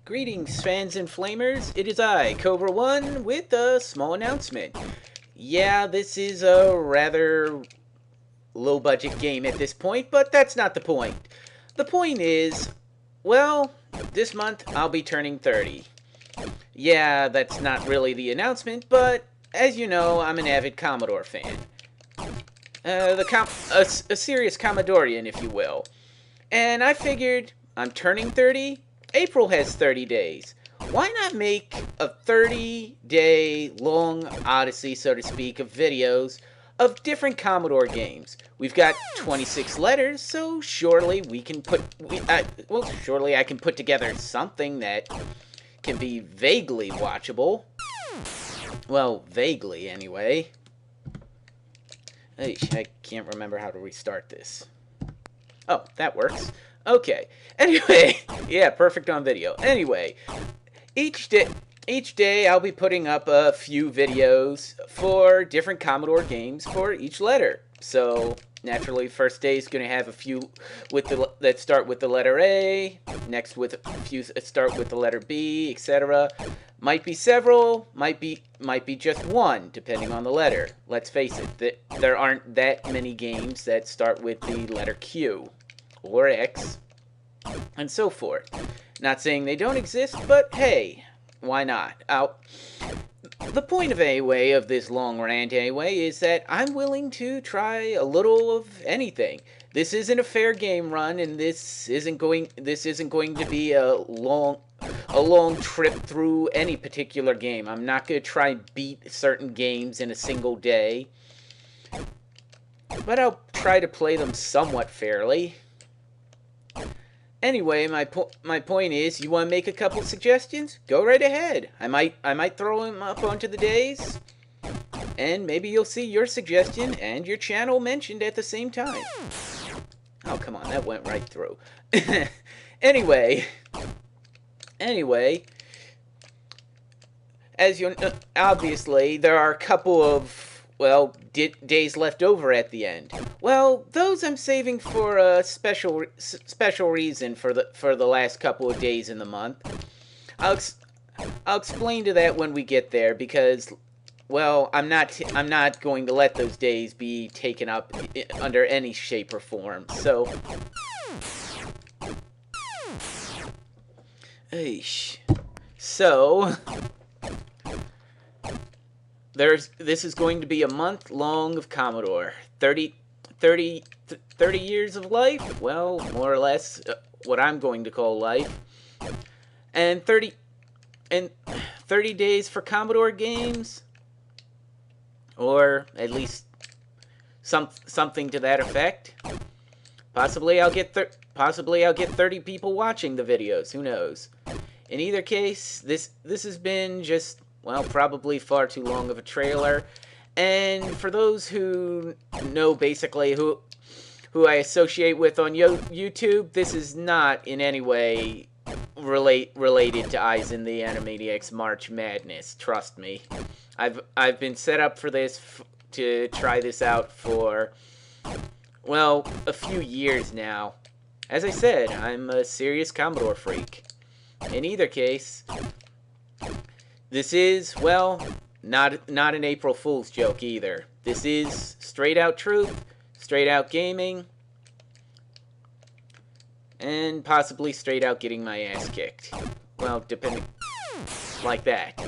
Greetings, fans and flamers. It is I, Cobra One, with a small announcement. Yeah, this is a rather low budget game at this point, but that's not the point. The point is, well, this month I'll be turning 30. Yeah, that's not really the announcement, but as you know, I'm an avid Commodore fan. A serious Commodorian, if you will. And I figured I'm turning 30. April has 30 days. Why not make a 30-day long odyssey, so to speak, of videos of different Commodore games? We've got 26 letters, so surely we can surely I can put together something that can be vaguely watchable. Well, vaguely anyway. I can't remember how to restart this. Oh, that works. Okay. Anyway, yeah, perfect on video. Anyway, each day I'll be putting up a few videos for different Commodore games for each letter. So, naturally, first day is going to have a few that start with the letter A, next with a few that start with the letter B, etc. Might be several, might be just one, depending on the letter. Let's face it, there aren't that many games that start with the letter Q or X, and so forth. Not saying they don't exist, but hey, why not? The point of this long rant is that I'm willing to try a little of anything. This isn't a fair game run, and this isn't going to be a long trip through any particular game. I'm not going to try and beat certain games in a single day, but I'll try to play them somewhat fairly. Anyway, my point is, you want to make a couple suggestions? Go right ahead. I might throw them up onto the days, and maybe you'll see your suggestion and your channel mentioned at the same time. Oh, come on, that went right through. Anyway, as you obviously there are a couple of days left over at the end. Well, those I'm saving for a special reason for the last couple of days in the month. I'll explain to that when we get there, because, well, I'm not going to let those days be taken up under any shape or form. So, this is going to be a month long of Commodore. 30 years of life? Well, more or less what I'm going to call life. And 30 days for Commodore games? Or at least something to that effect. Possibly I'll get 30 people watching the videos, who knows. In either case, this has been just, well, probably far too long of a trailer. And for those who know basically who I associate with on YouTube, this is not in any way related to Eyes in the Animaniacs March Madness. Trust me. I've been set up for this to try this out for, well, a few years now. As I said, I'm a serious Commodore freak. In either case, this is, well, not an April Fool's joke either. This is straight out truth, straight out gaming, and possibly straight out getting my ass kicked. Well, depending, like that.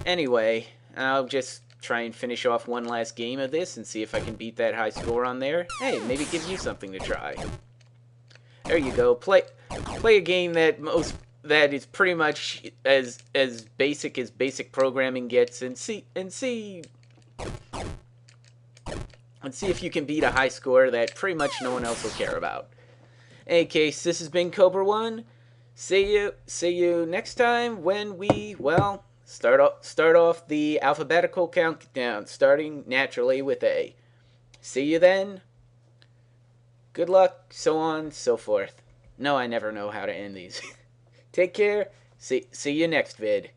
Anyway, I'll just try and finish off one last game of this and see if I can beat that high score on there. Hey, maybe give you something to try. There you go. Play a game that is pretty much as basic as basic programming gets, and see if you can beat a high score that pretty much no one else will care about. In any case, this has been Cobra One. See you next time when we, well, start off the alphabetical countdown, starting naturally with A. See you then. Good luck, so on, so forth. No, I never know how to end these. Take care. See you next vid.